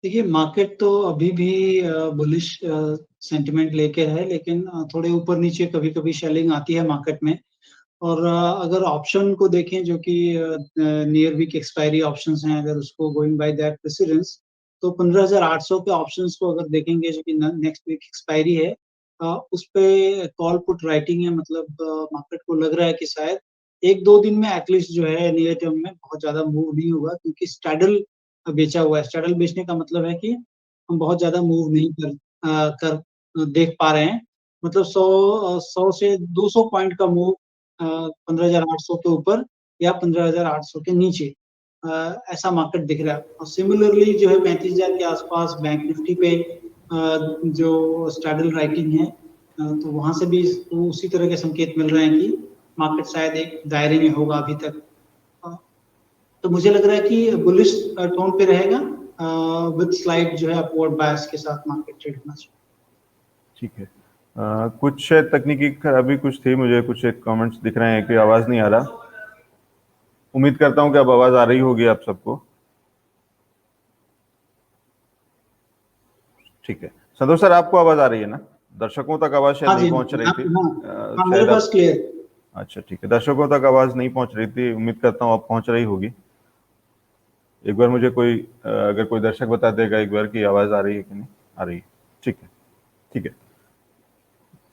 देखिए, मार्केट तो अभी भी बुलिश सेंटिमेंट लेके है, लेकिन थोड़े ऊपर-नीचे कभी-कभी शेलिंग आती है मार्केट में। और अगर ऑप्शन को देखें जो कि नियर वीक एक्सपायरी ऑप्शंस हैं, अगर उसको गोइंग बाय दैट प्रेसिडेंस, तो 15,800 के ऑप्शंस को अगर देखेंगे जो कि न नेक्स्ट वीक एक्सपायरी है, उस पे कॉल पुट राइटिंग है, मतलब मार्केट को लग रहा है कि शायद 1-2 दिन में एटलीस्ट जो है नियर टर्म में बहुत ज़्यादा मूव नहीं होगा, क्योंकि स्ट्रैडल बेचा हुआ है। स्ट्रैडल बेचने का मतलब है कि हम बहुत ज़्यादा मूव नहीं देख पा रहे हैं। मतलब 100 से 200 पॉइंट का मूव 15,800 के ऊपर या 15,800 के नीचे, ऐसा मार्केट दिख रहा है। और सिमिलरली जो है 35,000 के आसपास बैंक निफ्टी पे जो स्ट्रैडल राइटिंग है, तो वहाँ से भी उसी तरह के संकेत मिल रहे हैं कि मार्केट शायद एक दायरे में होगा अभी तक। तो मुझे लग रहा है कि बुलिश टोन पे रहेगा, विद स्लाइड जो है अपवर्ड बायस के साथ मार्केट ट्रेड होना चाहिए। ठीक है। कुछ शायद तकनीकी खराबी कुछ थी, मुझे कुछ एक कमेंट्स दिख रहे हैं कि आवाज नहीं आ रहा। उम्मीद करता हूं कि अब आवाज आ रही होगी आप सबको। ठीक है, संतोष सर आपको आवाज आ रही है ना? दर्शकों तक आवाज शायद नहीं पहुंच रही थी। मेरे पास क्लियर। अच्छा ठीक है, दर्शकों तक आवाज नहीं पहुंच रही थी, उम्मीद करता हूं अब पहुंच रही होगी। एक बार मुझे कोई अगर कोई दर्शक बता देगा एक बार कि आवाज आ रही है कि नहीं आ रही है। ठीक है, ठीक है,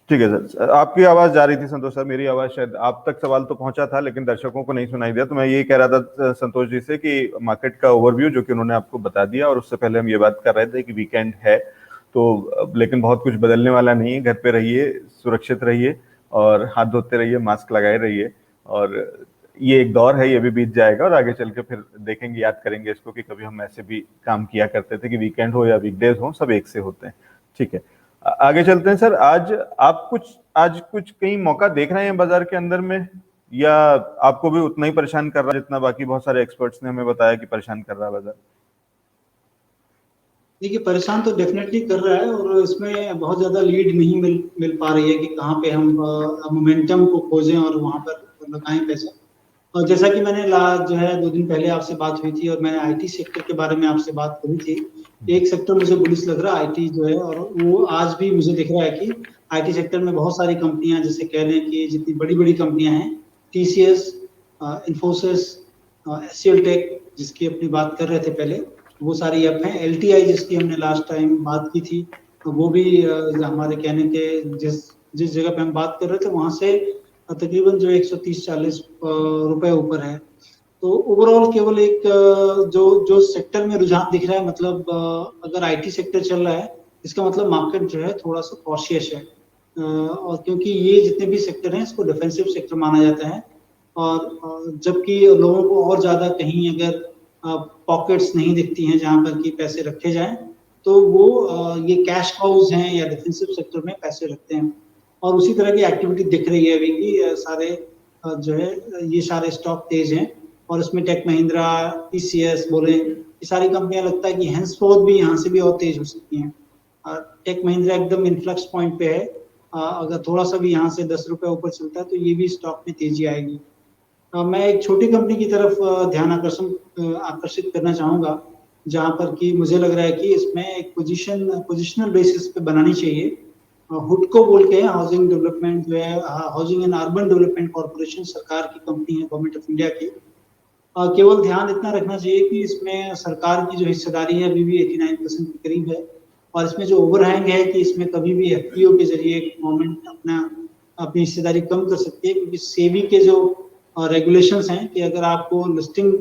ठीक है सर, आपकी आवाज जा रही थी संतोष सर, मेरी आवाज शायद आप तक सवाल तो पहुंचा था लेकिन दर्शकों को नहीं सुनाई दिया। तो मैं यही कह रहा था संतोष जी से कि मार्केट का ओवरव्यू जो कि उन्होंने आपको बता दिया, और उससे पहले हम ये बात कर रहे थे कि वीकेंड है तो लेकिन बहुत कुछ बदलने वाला नहीं है। घर पे रहिए, सुरक्षित रहिए और हाथ धोते रहिए, मास्क लगाए रहिए। और ये एक दौर है, ये भी बीत जाएगा और आगे चल के फिर देखेंगे, याद करेंगे इसको कि कभी हम ऐसे भी काम किया करते थे कि वीकेंड हो या वीकडेज हो सब एक से होते हैं। ठीक है, आगे चलते हैं सर। आज कुछ कहीं मौका देख रहे हैं बाजार के अंदर में, या आपको भी उतना ही परेशान कर रहा है जितना बाकी बहुत सारे एक्सपर्ट्स ने हमें बताया कि परेशान कर रहा है बाजार? देखिए, परेशान तो डेफिनेटली कर रहा है, और इसमें बहुत ज़्यादा लीड नहीं मिल पा रही है कि कहाँ पे हम मोमेंटम को खोजें और वहाँ पर लगाएं पैसा। और जैसा कि मैंने जो है 2 दिन पहले आपसे बात हुई थी और मैंने आईटी सेक्टर के बारे में आपसे बात करी थी। एक सेक्टर मुझे बुलिश लग रहा है आईटी जो है, और वो आज भी मुझे दिख रहा है कि आईटी सेक्टर में बहुत सारी कंपनियां, जैसे कह लें कि जितनी बड़ी-बड़ी कंपनियां हैं, टीसीएस, इन्फोसिस, एचसीएल टेक जिसकी अपनी बात कर रहे थे पहले, वो सारी ऐप हैं। एलटीआई जिसकी हमने लास्ट टाइम बात की थी, तो वो भी हमारे कहने के जिस जगह पे हम बात कर रहे थे वहां से तकरीबन जो 130-140 रुपए ऊपर है। तो ओवरऑल केवल एक जो जो सेक्टर में रुझान दिख रहा है, मतलब अगर आईटी सेक्टर चल रहा है, इसका मतलब मार्केट जो है थोड़ा सा कॉशियस है। और क्योंकि ये जितने भी सेक्टर हैं इसको डिफेंसिव सेक्टर माना जाता है, और जबकि लोगों को और ज्यादा कहीं अगर पॉकेट्स नहीं दिखती हैं जहां पर कि पैसे रखे जाएं, तो वो ये कैश काउज हैं या डिफेंसिव सेक्टर में पैसे रखते हैं। और उसी तरह की एक्टिविटी दिख रही है अभी कि सारे जो है ये सारे स्टॉक तेज हैं, और इसमें टेक महिंद्रा, टीसीएस बोले, ये सारी कंपनियां लगता है कि हेंसफोर्थ भी यहाँ से भी और तेज हो सकती हैं। टेक महिंद्रा एकदम इन्फ्लक्स पॉइंट पे है, अगर थोड़ा सा भी यहाँ से 10 रुपए ऊपर चलता है तो ये भी स्टॉक में तेजी आएगी। मैं एक छोटी कंपनी की तरफ ध्यान आकर्षित करना चाहूंगा, जहां पर कि मुझे लग रहा है कि इसमें एक पोजिशनल बेसिस पे बनानी चाहिए। हुडको बोल के हाउसिंग डेवलपमेंट जो है, housing and urban development corporation सरकार की कंपनी है, गवर्नमेंट ऑफ इंडिया की। केवल ध्यान इतना रखना चाहिए कि इसमें सरकार की जो हिस्सेदारी है अभी भी 89% के करीब है, और इसमें जो ओवरहैंग है कि इसमें कभी भी एफपीओ के जरिए गवर्नमेंट अपनी हिस्सेदारी कम कर सकती है, क्योंकि सेबी के जो रेगुलेशंस हैं कि अगर आपको लिस्टिंग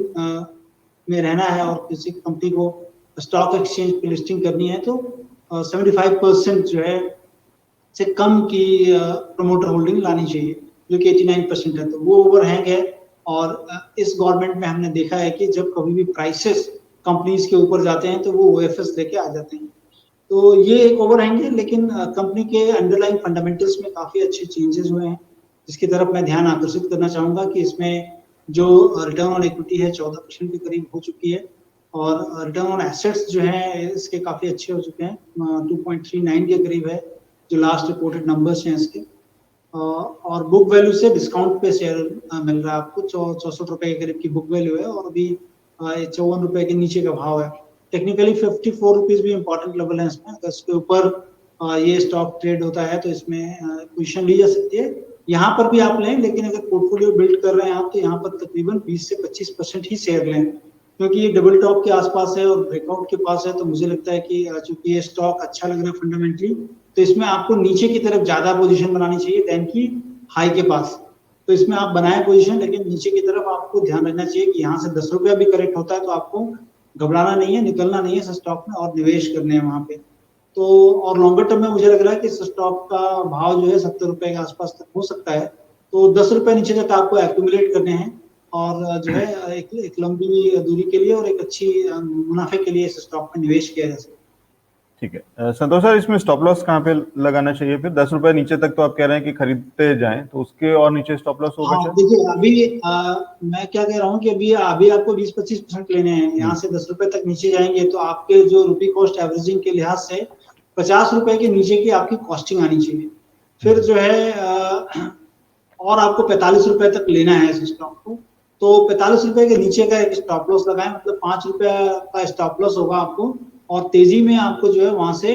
में रहना है और किसी कंपनी को स्टॉक एक्सचेंज पे लिस्टिंग करनी है, तो 75% जो है से कम की प्रमोटर होल्डिंग लानी चाहिए, जो कि 89% है। तो वो ओवरहैंग है, और इस गवर्नमेंट में हमने देखा है कि जब कभी भी प्राइसेस कंपनीज के ऊपर जाते हैं तो वो ओएफएस लेके आ जाते हैं। तो ये एक ओवरहैंग है, लेकिन कंपनी के अंडरलाइन फंडामेंटल्स में काफी अच्छे चेंजेस हुए हैं, जिसकी तरफ मैं ध्यान आकर्षित करना चाहूंगा कि इसमें जो रिटर्न ऑन इक्विटी है 14% के करीब हो चुकी है, और रिटर्न ऑन एसेट्स जो है इसके काफी अच्छे हो चुके हैं, 2.39 के करीब है जो लास्ट रिपोर्टेड नंबर्स हैं इसके। और बुक वैल्यू से डिस्काउंट पे शेयर मिल रहा है आपको, 64 रुपए के करीब की बुक वैल्यू है, और अभी 54 रुपए के नीचे का भाव है। टेक्निकली 54 रुपीज भी इंपॉर्टेंट लेवल है इसमें। अगर इसके ऊपर ये स्टॉक ट्रेड होता है तो इसमें पोजीशन ली जा सकती है। यहाँ पर भी आप लें, लेकिन अगर पोर्टफोलियो बिल्ड कर रहे हैं आप तो यहाँ पर तकरीबन 20 से 25% ही शेयर लें, क्योंकि ये डबल टॉप के आसपास है और ब्रेकआउट के पास है। तो मुझे लगता है कि चूंकि ये स्टॉक अच्छा लग रहा है फंडामेंटली, तो इसमें आपको नीचे की तरफ ज्यादा पोजीशन बनानी चाहिए देन की हाई के पास। तो इसमें आप बनाए पोजीशन, लेकिन नीचे की तरफ आपको ध्यान रखना चाहिए कि यहाँ से 10 रुपया भी करेक्ट होता है तो आपको घबराना नहीं है, निकलना नहीं है इस स्टॉक में और निवेश करने हैं वहां पे। तो और लॉन्गर टर्म में मुझे लग रहा है कि इस स्टॉक का भाव जो है 70 रुपए के आसपास तक हो सकता है। तो 10 रुपए नीचे तक आपको एक्यूमुलेट करने हैं और जो है एक लंबी दूरी के लिए और एक अच्छी मुनाफे के लिए इस स्टॉक में निवेश किया जा सकता है। ठीक है संतोष सर, इसमें स्टॉप लॉस कहाँ पे लगाना चाहिए फिर? 10 रुपए नीचे तक तो आप कह रहे हैं कि खरीदते जाएं, तो उसके और नीचे स्टॉप लॉस होगा? हाँ देखिए, अभी मैं क्या कह रहा हूँ कि अभी आपको 20-25% लेने हैं। यहाँ से 10 रुपए तक नीचे जाएंगे तो आपके जो रुपी कॉस्ट एवरेजिंग के लिहाज से 50 रुपए के नीचे की आपकी कॉस्टिंग आनी चाहिए। फिर जो है और आपको 45 रुपए तक लेना है इस स्टॉक को। तो 45 रुपए के नीचे का एक स्टॉप लॉस लगाएं, मतलब 5 रुपए का स्टॉप लॉस होगा आपको। और तेजी में आपको जो है वहां से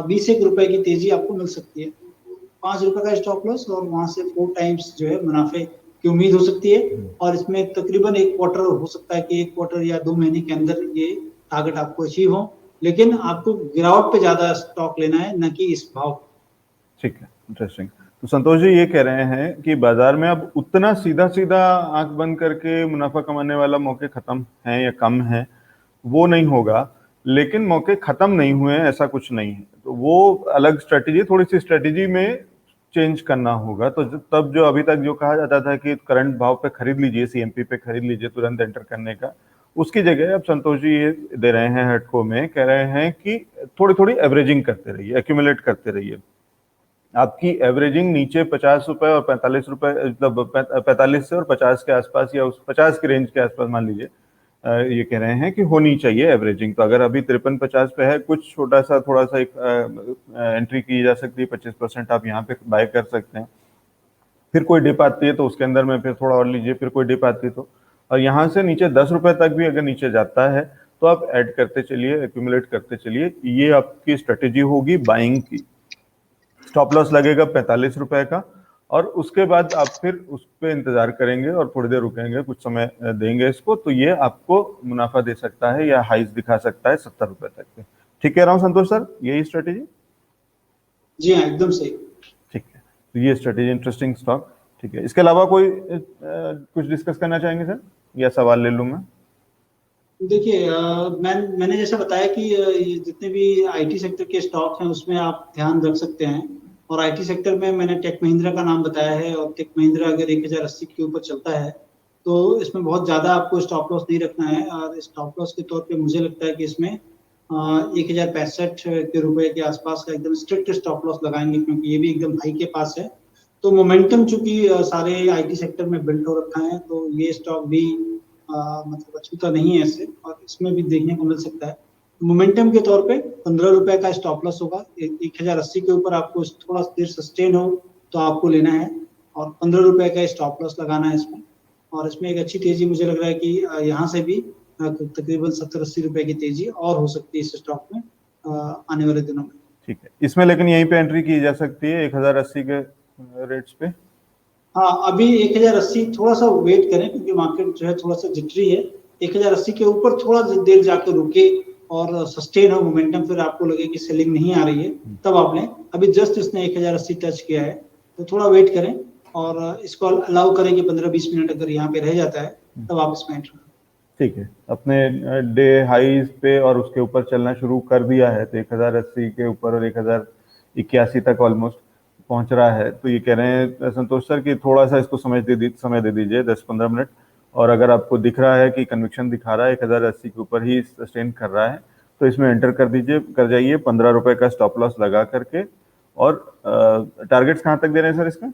20 रुपए की तेजी आपको मिल सकती है। 5 रुपए का स्टॉप लॉस और वहां से 4 टाइम्स जो है मुनाफे की उम्मीद हो सकती है। और इसमें तकरीबन एक क्वार्टर हो सकता है कि एक क्वार्टर या 2 महीने के अंदर ये टारगेट आपको अचीव हो, लेकिन आपको गिरावट पे ज्यादा स्टॉक लेना है, न कि इस भाव। ठीक है, इंटरेस्टिंग। तो संतोष जी ये कह रहे हैं कि बाजार में अब उतना सीधा सीधा आंख बंद करके मुनाफा कमाने वाला मौके खत्म है या कम है वो नहीं होगा, लेकिन मौके खत्म नहीं हुए हैं ऐसा कुछ नहीं है। तो वो अलग स्ट्रेटेजी, थोड़ी सी स्ट्रेटेजी में चेंज करना होगा। तो तब जो अभी तक जो कहा जाता था कि करंट भाव पे खरीद लीजिए, सीएमपी पे खरीद लीजिए तुरंत एंटर करने का, उसकी जगह अब संतोष जी ये दे रहे हैं हेडको में, कह रहे हैं कि थोड़ी थोड़ी एवरेजिंग करते रहिए, एक्यूमुलेट करते रहिए। आपकी एवरेजिंग नीचे 50 रुपए और 45 रुपए, मतलब 45 से और 50 के आसपास या उस 50 के रेंज के आसपास मान लीजिए, ये कह रहे हैं कि होनी चाहिए एवरेजिंग। तो अगर अभी 53-50 पे है, कुछ छोटा सा थोड़ा सा एक एंट्री की जा सकती है, 25% आप यहाँ पे बाय कर सकते हैं। फिर कोई डिप आती है तो उसके अंदर में फिर थोड़ा और लीजिए, फिर कोई डिप आती है तो, और यहाँ से नीचे 10 रुपए तक भी अगर नीचे जाता है तो आप ऐड करते चलिए, एक्यूमुलेट करते चलिए। ये आपकी स्ट्रेटेजी होगी बाइंग की। स्टॉप लॉस लगेगा 45 रुपए का, और उसके बाद आप फिर उस पर इंतजार करेंगे और थोड़ी देर रुकेंगे, कुछ समय देंगे इसको, तो ये आपको मुनाफा दे सकता है या हाइज दिखा सकता है 70 रुपए तक के। ठीक कह रहा हूँ संतोष सर, यही स्ट्रेटेजी? जी हाँ, एकदम सही। ठीक है, तो ये स्ट्रेटेजी, इंटरेस्टिंग स्टॉक। ठीक है, इसके अलावा कोई कुछ डिस्कस करना चाहेंगे सर, या सवाल ले लूँ मैं? देखिए, मैंने जैसा बताया कि ये जितने भी आईटी सेक्टर के स्टॉक हैं उसमें आप ध्यान रख सकते हैं। और आईटी सेक्टर में मैंने टेक महिंद्रा का नाम बताया है, और टेक महिंद्रा अगर 1080 के ऊपर चलता है तो इसमें बहुत ज्यादा आपको स्टॉप लॉस नहीं रखना है। और स्टॉप लॉस के तौर पे मुझे लगता है कि इसमें 1065 के रुपए के आसपास का एकदम स्ट्रिक्ट स्टॉप लॉस लगाएंगे, क्योंकि ये भी एकदम हाई के पास है। तो मोमेंटम चूंकि सारे आईटी सेक्टर में बिल्ड हो रखा है, तो ये स्टॉक भी मतलब अछूता नहीं है इससे, और इसमें भी देखने को मिल सकता है। मोमेंटम के तौर पे 15 रुपए का स्टॉप लॉस होगा। 1080 के ऊपर आपको थोड़ा देर सस्टेन हो तो आपको लेना है, और 15 रुपए का स्टॉप लॉस लगाना है इसमें। और इसमें एक अच्छी तेजी मुझे लग रहा है कि यहाँ से भी तकरीबन 70-80 रुपए की तेजी और हो सकती है इस स्टॉक में आने वाले दिनों में। ठीक है, इसमें लेकिन यहीं पे एंट्री की जा सकती है 1080 के रेट्स पे? हाँ, अभी 1080 थोड़ा सा वेट करें, क्योंकि मार्केट जो है थोड़ा सा जिटरी है। 1080 के ऊपर थोड़ा देर जाकर रुके और सस्टेन हो मोमेंटम, फिर आपको लगे कि सेलिंग नहीं आ रही है, तब आप लें। अभी जस्ट इसने 1080 टच किया है, तो थोड़ा वेट करें और इसको अलाउ करें कि 15-20 मिनट अगर यहाँ पे रह जाता है तब आप इसमें एंटर। ठीक है, अपने डे हाईज पे और उसके ऊपर चलना शुरू कर दिया है, तो 1080 के ऊपर और 1081 तक ऑलमोस्ट पहुंच रहा है। तो ये कह रहे हैं संतोष सर कि थोड़ा सा इसको समय दे दीजिए 10-15 मिनट, और अगर आपको दिख रहा है कि कन्विक्शन दिखा रहा है 1080 के ऊपर ही सस्टेन कर रहा है, तो इसमें एंटर कर जाइए 15 रुपए का स्टॉप लॉस लगा करके। और टारगेट्स कहाँ तक दे रहे हैं सर इसका?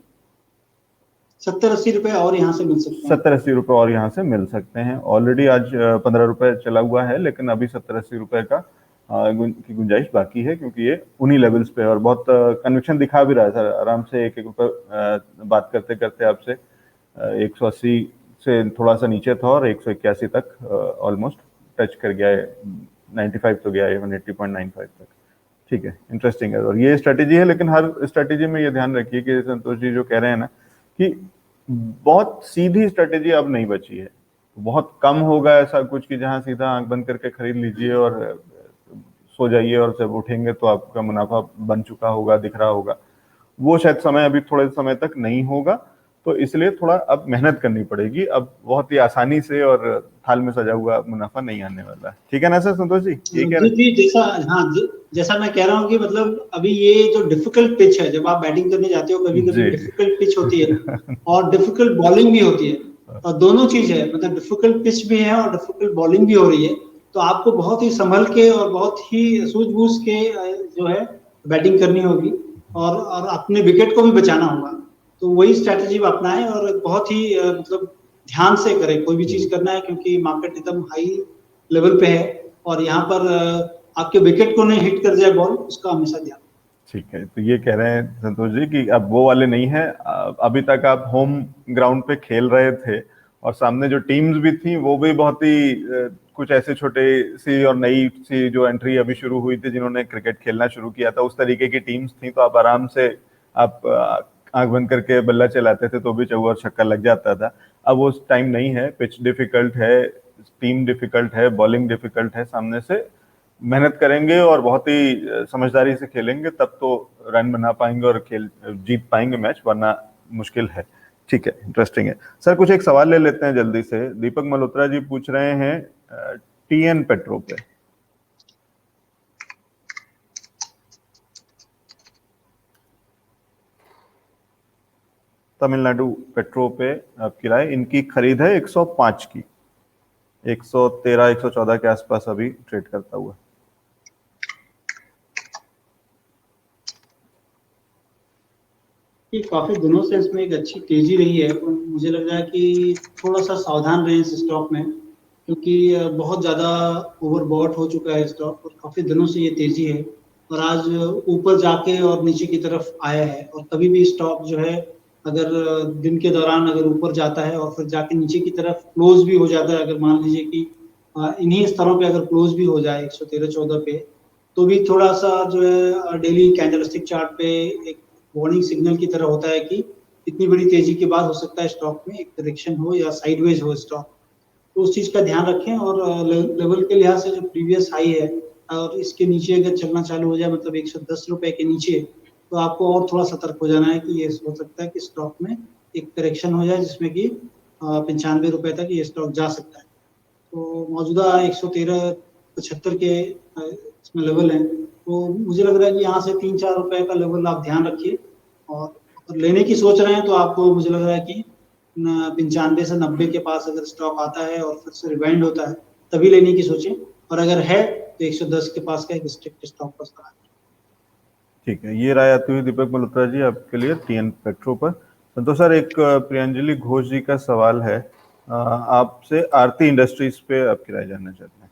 70-80 रुपए और यहाँ से मिल सकते हैं। 70-80 रुपए और यहाँ से मिल सकते हैं। ऑलरेडी आज 15 रुपए चला हुआ है, लेकिन अभी 70-80 रुपए का की गुंजाइश बाकी है, क्योंकि ये उन्हीं लेवल्स पे और बहुत कन्विक्शन दिखा भी रहा है सर। आराम से 1-1 रुपए बात करते करते आपसे 180 से थोड़ा सा नीचे था और 181 तक ऑलमोस्ट टच कर गया है 95 तो गया है 180.95 तक। ठीक है, इंटरेस्टिंग है। और ये स्ट्रेटेजी है, लेकिन हर स्ट्रेटेजी में ये ध्यान रखिए कि संतोष जी जो कह रहे हैं ना कि बहुत सीधी स्ट्रेटेजी अब नहीं बची है। बहुत कम होगा ऐसा कुछ कि जहां सीधा आंख बंद करके खरीद लीजिए और सो जाइए और जब उठेंगे तो आपका मुनाफा बन चुका होगा, दिख रहा होगा। वो शायद समय अभी थोड़े समय तक नहीं होगा, तो इसलिए थोड़ा अब मेहनत करनी पड़ेगी। अब बहुत ही आसानी से और थाल में सजा हुआ मुनाफा नहीं आने वाला है। ठीक है ना सर संतोष जी, ये कह रहे हैं? जी जैसा, हाँ जी, जैसा मैं कह रहा हूँ कि मतलब अभी ये जो डिफिकल्ट पिच है, जब आप बैटिंग करने जाते हो कभी कभी जी डिफिकल्ट पिच होती है और डिफिकल्ट बॉलिंग भी होती है, और दोनों चीज है, मतलब डिफिकल्ट पिच भी है और डिफिकल्ट बॉलिंग भी हो रही है। तो आपको बहुत ही संभल के और बहुत ही सूझबूझ के जो है बैटिंग करनी होगी, और अपने विकेट को भी बचाना होगा। तो वही स्ट्रैटेजी अपनाएं और बहुत ही मतलब ध्यान से करें, कोई भी चीज करना है, क्योंकि मार्केट एकदम हाई लेवल पे है और यहाँ पर आपके विकेट को नहीं हिट कर जाए बॉल, उसका हमेशा ध्यान। ठीक है, तो ये कह रहे हैं संतोष जी कि अब वो वाले नहीं है। अभी तक आप होम ग्राउंड पे खेल रहे थे और सामने जो टीम्स भी थी वो भी बहुत ही कुछ ऐसे छोटे सी और नई सी जो एंट्री अभी शुरू हुई थी, जिन्होंने क्रिकेट खेलना शुरू किया था, उस तरीके की टीम्स थी। तो आप आराम से आप आंख बंद करके बल्ला चलाते थे तो भी चौका और छक्का लग जाता था। अब वो टाइम नहीं है। पिच डिफिकल्ट है, टीम डिफिकल्ट है, बॉलिंग डिफिकल्ट है। सामने से मेहनत करेंगे और बहुत ही समझदारी से खेलेंगे, तब तो रन बना पाएंगे और खेल जीत पाएंगे मैच, वरना मुश्किल है। ठीक है, इंटरेस्टिंग है सर। कुछ एक सवाल ले लेते हैं जल्दी से। दीपक मल्होत्रा जी पूछ रहे हैं टीएन पेट्रो पे। तमिलनाडु पेट्रो पे आपकी राय? इनकी खरीद है 105 की, 113 114 के आसपास अभी ट्रेड करता हुआ। कि काफी दिनों से इसमें एक अच्छी तेजी रही है, पर मुझे लग रहा है कि थोड़ा सा सावधान रहें इस स्टॉक में, क्योंकि बहुत ज्यादा ओवरबॉट हो चुका है स्टॉक और काफी दिनों से ये तेजी है, और आज ऊपर जाके और नीचे की तरफ आया है। और कभी भी स्टॉक जो है अगर दिन के दौरान अगर ऊपर जाता है और फिर जाके नीचे की तरफ क्लोज भी हो जाता है, अगर मान लीजिए कि इन्हीं स्तरों पे अगर क्लोज भी हो जाए 113-114 पे, तो भी थोड़ा सा जो है डेली कैंडलस्टिक चार्ट पे एक वार्निंग सिग्नल की तरह होता है कि इतनी बड़ी तेजी के बाद हो सकता है स्टॉक में एक करेक्शन हो या साइडवेज हो स्टॉक। तो उस चीज का ध्यान रखें, और लेवल के लिहाज से जो प्रीवियस हाई है और इसके नीचे अगर चलना चालू हो जाए, मतलब 110 रुपए के नीचे, तो आपको और थोड़ा सतर्क हो जाना है कि ये हो सकता है कि स्टॉक में एक करेक्शन हो जाए, जिसमें कि 95 रुपए तक ये स्टॉक जा सकता है। तो मौजूदा 113-75 के इसमें लेवल है, तो मुझे लग रहा है कि यहाँ से 3-4 रुपए का लेवल आप ध्यान रखिए। और लेने की सोच रहे हैं तो आपको मुझे लग रहा है कि 95 से 90 के पास अगर स्टॉक आता है और फिर से रिवाइंड होता है, तभी लेने की सोचें। और अगर है तो 110 के पास का एक स्ट्रिक्ट स्टॉप पर करा। ठीक है, ये राय आती हुई दीपक मल्होत्रा जी आपके लिए टीएन पेट्रो पर। संतोष सर, एक प्रियंजलि घोष जी का सवाल है आपसे, आरती इंडस्ट्रीज पे आपकी राय जानना चाहते हैं।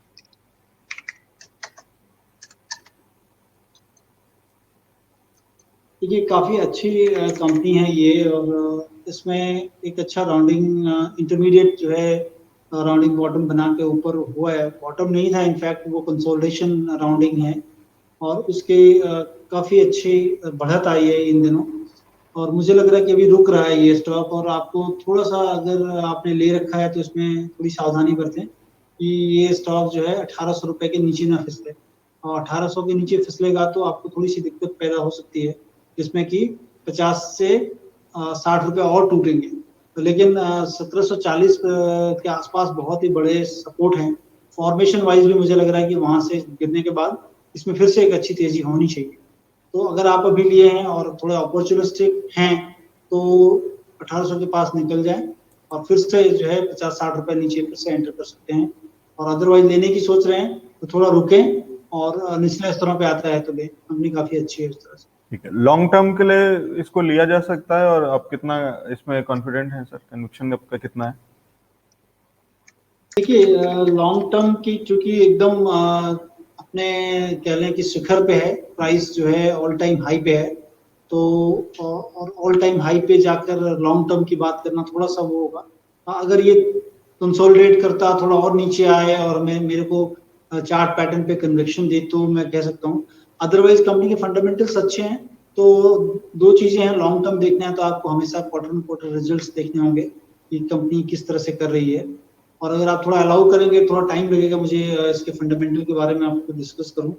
देखिए काफी अच्छी कंपनी है ये, और इसमें एक अच्छा राउंडिंग इंटरमीडिएट जो है राउंडिंग बॉटम बना के ऊपर हुआ है। बॉटम नहीं था, इनफैक्ट वो कंसोलिडेशन राउंडिंग है, और उसके काफी अच्छी बढ़त आई है इन दिनों। और मुझे लग रहा है कि अभी रुक रहा है ये स्टॉक, और आपको थोड़ा सा अगर आपने ले रखा है तो इसमें थोड़ी सावधानी बरतें कि ये स्टॉक जो है 1800 रुपए के नीचे ना फिसले। और 1800 के नीचे फिसलेगा तो आपको थोड़ी सी दिक्कत पैदा हो सकती है, जिसमें कि 50 से 60 रुपए और टूटेंगे। तो लेकिन 1740 के आसपास बहुत ही बड़े सपोर्ट हैं। फॉर्मेशन वाइज भी मुझे लग रहा है कि वहां से गिरने के बाद इसमें फिर से एक अच्छी तेजी होनी चाहिए। तो अगर आप अभी लिए हैं और थोड़े अपॉर्चुनिस्टिक हैं, तो 1800 के पास निकल जाए और फिर से जो है 50-60 रुपए नीचे फिर से एंटर कर सकते हैं। और अदरवाइज लेने की सोच रहे हैं तो थोड़ा रुकें, और निचले स्तरों पे आता है तो लें। कंपनी काफी अच्छी है उस तरह से। ठीक है, लॉन्ग टर्म के लिए इसको लिया जा सकता है, और आप कितना इसमें कॉन्फिडेंट हैं सर? कन्विक्शन आपका कितना है? देखिए लॉन्ग टर्म की चूंकि एकदम अपने कह लें कि शिखर पे है, प्राइस जो है ऑल टाइम हाई पे है, तो और ऑल टाइम हाई पे जाकर लॉन्ग टर्म की बात करना थोड़ा सा वो होगा। अगर ये कंसोलिडेट करता थोड़ा और नीचे आए और मैं मेरे को चार्ट पैटर्न पे कन्विक्शन दे तो मैं कह सकता हूँ। अदरवाइज कंपनी के फंडामेंटल्स अच्छे हैं। तो दो चीजें हैं, लॉन्ग टर्म देखना है तो आपको हमेशा क्वार्टर क्वार्टर रिजल्ट्स देखने होंगे कि कंपनी किस तरह से कर रही है। और अगर आप थोड़ा अलाउ करेंगे, थोड़ा टाइम लगेगा मुझे इसके फंडामेंटल के बारे में आपको डिस्कस करूं,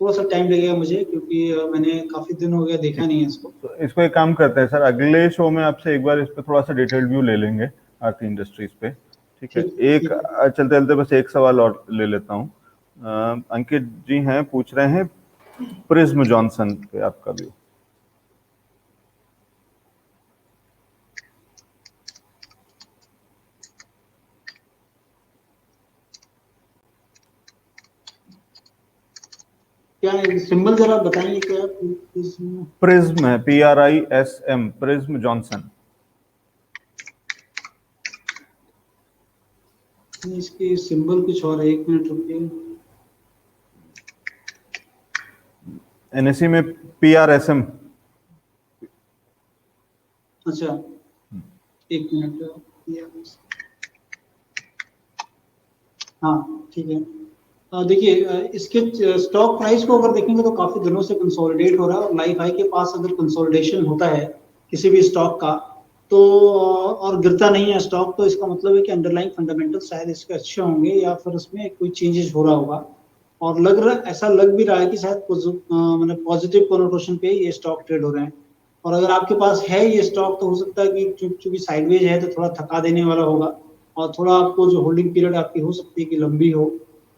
थोड़ा सा टाइम लगेगा मुझे, क्योंकि मैंने काफी दिन हो गया देखा नहीं है इसको। तो इसको एक काम करते हैं सर, अगले शो में आपसे एक बार इस पे थोड़ा सा डिटेल्ड व्यू ले लेंगे आरती इंडस्ट्रीज पे, ठीक है। एक चलते चलते बस एक सवाल और ले लेता हूँ। अंकित जी हैं, पूछ रहे हैं प्रिज्म जॉनसन पे आपका व्यू। क्या सिंबल जरा बताएंगे क्या? प्रिज्म है, PRISM, प्रिज्म जॉनसन। इसकी सिंबल कुछ और है, 1 मिनट रुकिए। NSE में PRSM। अच्छा 1 मिनट। हाँ ठीक है। देखिए इसके स्टॉक प्राइस को अगर देखेंगे तो काफी दिनों से कंसोलिडेट हो रहा है, और लाइफ हाई के पास अगर कंसोलिडेशन होता है किसी भी स्टॉक का तो और गिरता नहीं है स्टॉक, तो इसका मतलब है कि अंडरलाइंग फंडामेंटल शायद इसके अच्छे होंगे या फिर उसमें कोई चेंजेस हो रहा होगा। और ऐसा लग भी रहा है कि शायद मतलब पॉजिटिव कोनोटेशन पे ये स्टॉक ट्रेड हो रहे हैं। और अगर आपके पास है ये स्टॉक तो हो सकता है कि चूंकि साइडवेज है तो थोड़ा थका देने वाला होगा, और थोड़ा आपको जो होल्डिंग पीरियड आपकी हो सकती है कि लंबी हो।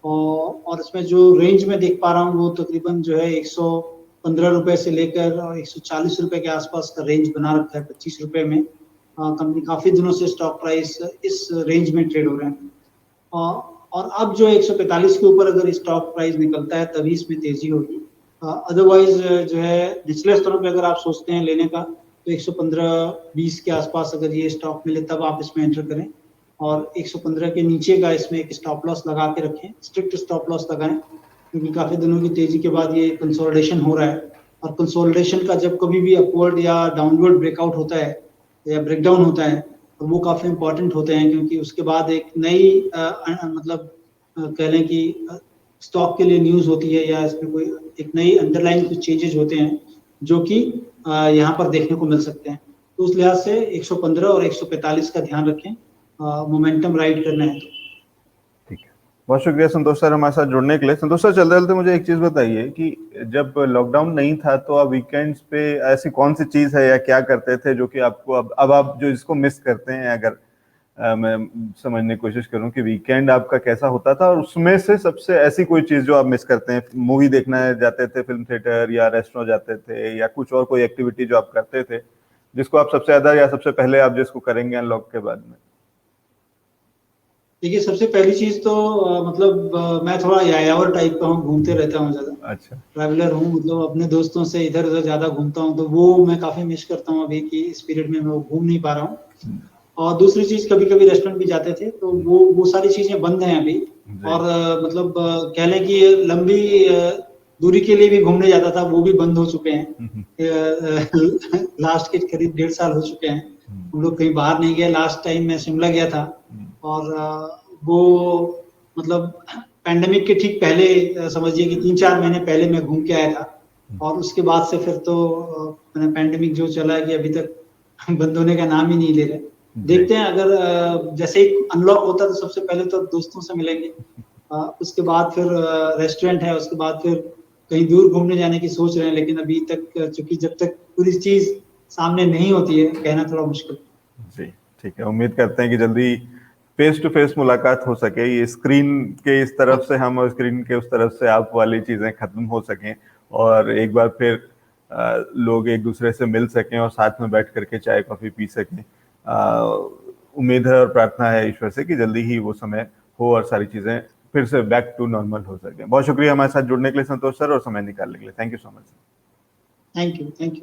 और इसमें जो रेंज में देख पा रहा हूँ वो तकरीबन जो है 115 रुपए से लेकर 140 रुपए के आसपास का रेंज बना रखा है 25 रुपए में। कंपनी काफी दिनों से स्टॉक प्राइस इस रेंज में ट्रेड हो रहे हैं। और अब जो 145 के ऊपर अगर स्टॉक प्राइस निकलता है तभी इसमें तेजी होगी। अदरवाइज जो है निचले स्तरों पे अगर आप सोचते हैं लेने का तो 115-20 के आसपास अगर ये स्टॉक मिले तब आप इसमें एंटर करें, और 115 के नीचे का इसमें एक स्टॉप लॉस लगा के रखें, स्ट्रिक्ट स्टॉप लॉस लगाएं, क्योंकि काफी दिनों की तेजी के बाद ये कंसोलिडेशन हो रहा है। और कंसोलिडेशन का जब कभी भी अपवर्ड या डाउनवर्ड ब्रेकआउट होता है या ब्रेकडाउन होता है तो वो काफी इंपॉर्टेंट होते हैं, क्योंकि उसके बाद एक नई मतलब कह लें कि स्टॉक के लिए न्यूज होती है या इसमें कोई एक नई अंडरलाइन कुछ चेंजेस होते हैं जो कि यहाँ पर देखने को मिल सकते हैं। तो उस लिहाज से 115 और 145 का ध्यान रखें मोमेंटम राइड करना है तो। ठीक है, बहुत शुक्रिया संतोष सर हमारे साथ जुड़ने के लिए। संतोष सर चलते चलते मुझे एक चीज बताइए कि जब लॉकडाउन नहीं था तो आप वीकेंड्स पे ऐसी कौन सी चीज है या क्या करते थे जो कि आपको अब आप जो इसको मिस करते हैं, अगर मैं समझने की कोशिश करूं कि वीकेंड आपका कैसा होता था, और उसमें से सबसे ऐसी कोई चीज जो आप मिस करते हैं? मूवी देखना जाते थे फिल्म थिएटर, या रेस्टोरेंट जाते थे, या कुछ और कोई एक्टिविटी जो आप करते थे जिसको आप सबसे ज्यादा या सबसे पहले आप जिसको करेंगे अनलॉक के बाद में? देखिए सबसे पहली चीज तो मतलब मैं थोड़ा यायावर टाइप का हूँ, घूमते रहता हूँ ज्यादा। अच्छा, ट्रैवलर हूँ, मतलब अपने दोस्तों से इधर उधर ज्यादा घूमता हूँ, तो वो मैं काफी मिस करता हूँ अभी की इस पीरियड में मैं घूम नहीं पा रहा हूँ। और दूसरी चीज कभी कभी रेस्टोरेंट भी जाते थे, तो वो सारी चीजें बंद हैं अभी। और मतलब कह लें कि लंबी दूरी के लिए भी घूमने जाता था, वो भी बंद हो चुके हैं। लास्ट के करीब 1.5 साल हो चुके हैं हम लोग कहीं बाहर नहीं गए। लास्ट टाइम मैं शिमला गया था, और वो मतलब पैंडेमिक के ठीक पहले समझिए कि 3-4 महीने पहले मैं घूम के आया था। और उसके बाद से फिर तो मैंने पैंडेमिक जो चला है कि अभी तक बंद होने का नाम ही नहीं ले रहे। देखते हैं, अगर जैसे ही अनलॉक होता तो सबसे पहले तो दोस्तों से मिलेंगे, उसके बाद फिर रेस्टोरेंट है, उसके बाद फिर कहीं दूर घूमने जाने की सोच रहे हैं। लेकिन अभी तक चूंकि जब तक पूरी चीज सामने नहीं होती है कहना थोड़ा मुश्किल। जी ठीक है, उम्मीद करते हैं कि जल्दी फेस टू फेस मुलाकात हो सके, ये स्क्रीन के इस तरफ से हम और स्क्रीन के उस तरफ से आप वाली चीजें खत्म हो सकें, और एक बार फिर लोग एक दूसरे से मिल सकें और साथ में बैठ करके चाय कॉफी पी सकें। उम्मीद है और प्रार्थना है ईश्वर से कि जल्दी ही वो समय हो और सारी चीजें फिर से बैक टू नॉर्मल हो सके। बहुत शुक्रिया हमारे साथ जुड़ने के लिए संतोष सर, और समय निकालने के लिए। Thank you so much. Thank you.